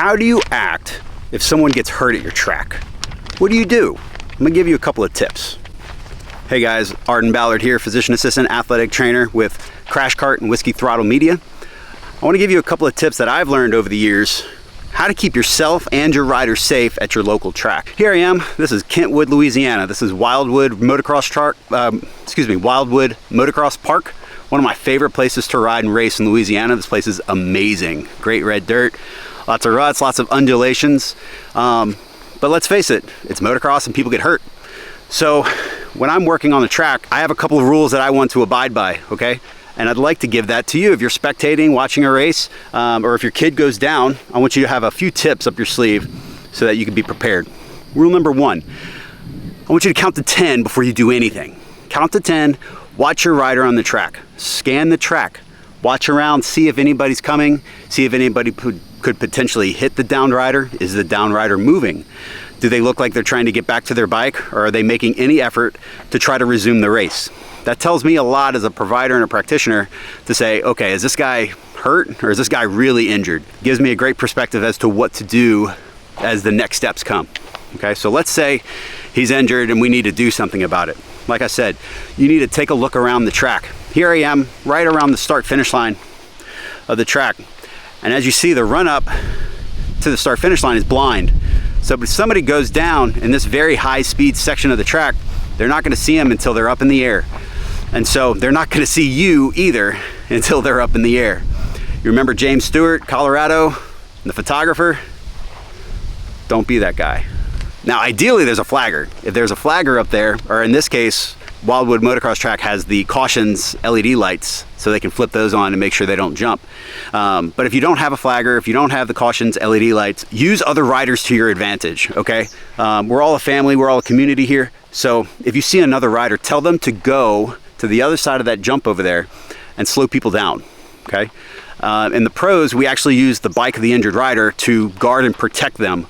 How do you act if someone gets hurt at your track? What do you do? I'm gonna give you a couple of tips. Hey guys, Arden Ballard here, physician assistant, athletic trainer with Crash Cart and Whiskey Throttle Media. I wanna give you a couple of tips that I've learned over the years, how to keep yourself and your rider safe at your local track. Here I am, this is Kentwood, Louisiana. This is Wildwood Motocross Park. One of my favorite places to ride and race in Louisiana. This place is amazing. Great red dirt, lots of ruts, lots of undulations. But let's face it, it's motocross and people get hurt. So when I'm working on the track, I have a couple of rules that I want to abide by, okay? And I'd like to give that to you. If you're spectating, watching a race, or if your kid goes down, I want you to have a few tips up your sleeve so that you can be prepared. Rule number 1, I want you to count to 10 before you do anything. Count to 10, watch your rider on the track. Scan the track, watch around, see if anybody's coming, see if anybody could potentially hit the downed rider. Is the downed rider moving? Do they look like they're trying to get back to their bike, or are they making any effort to try to resume the race? That tells me a lot as a provider and a practitioner to say, okay, is this guy hurt or is this guy really injured? Gives me a great perspective as to what to do as the next steps come. Okay, so let's say he's injured and we need to do something about it. Like I said, you need to take a look around the track. Here I am, right around the start-finish line of the track. And as you see, the run-up to the start-finish line is blind. So if somebody goes down in this very high-speed section of the track, they're not gonna see them until they're up in the air. And so they're not gonna see you either until they're up in the air. You remember James Stewart, Colorado, the photographer? Don't be that guy. Now, ideally, there's a flagger. If there's a flagger up there, or in this case, Wildwood Motocross Track has the cautions LED lights, so they can flip those on and make sure they don't jump. But if you don't have a flagger, if you don't have the cautions LED lights, use other riders to your advantage, okay? We're all a family, we're all a community here. So if you see another rider, tell them to go to the other side of that jump over there and slow people down, okay? In the pros, we actually use the bike of the injured rider to guard and protect them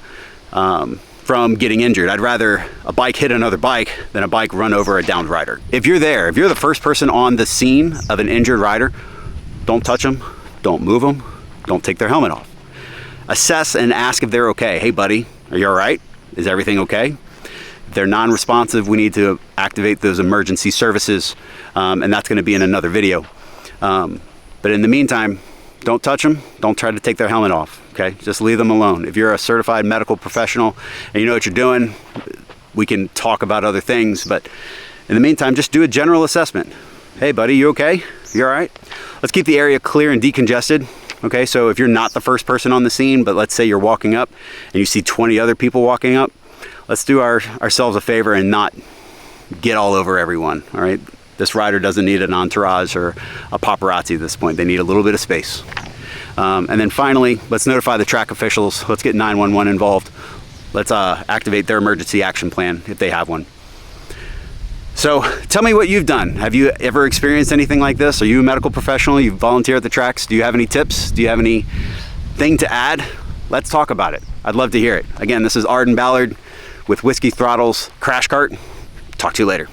from getting injured. I'd rather a bike hit another bike than a bike run over a downed rider. If you're there, if you're the first person on the scene of an injured rider, don't touch them, don't move them, don't take their helmet off. Assess and ask if they're okay. Hey buddy, are you all right? Is everything okay? If they're non-responsive, we need to activate those emergency services, and that's gonna be in another video. But in the meantime, don't touch them, don't try to take their helmet off, okay? Just leave them alone. If you're a certified medical professional and you know what you're doing, we can talk about other things, but in the meantime, just do a general assessment. Hey buddy, you okay? You all right? Let's keep the area clear and decongested, okay? So if you're not the first person on the scene, but let's say you're walking up and you see 20 other people walking up, let's do ourselves a favor and not get all over everyone, all right? This rider doesn't need an entourage or a paparazzi at this point. They need a little bit of space. And then finally, let's notify the track officials. Let's get 911 involved. Let's activate their emergency action plan if they have one. So tell me what you've done. Have you ever experienced anything like this? Are you a medical professional? You volunteer at the tracks? Do you have any tips? Do you have anything to add? Let's talk about it. I'd love to hear it. Again, this is Arden Ballard with Whiskey Throttle's Crash Cart. Talk to you later.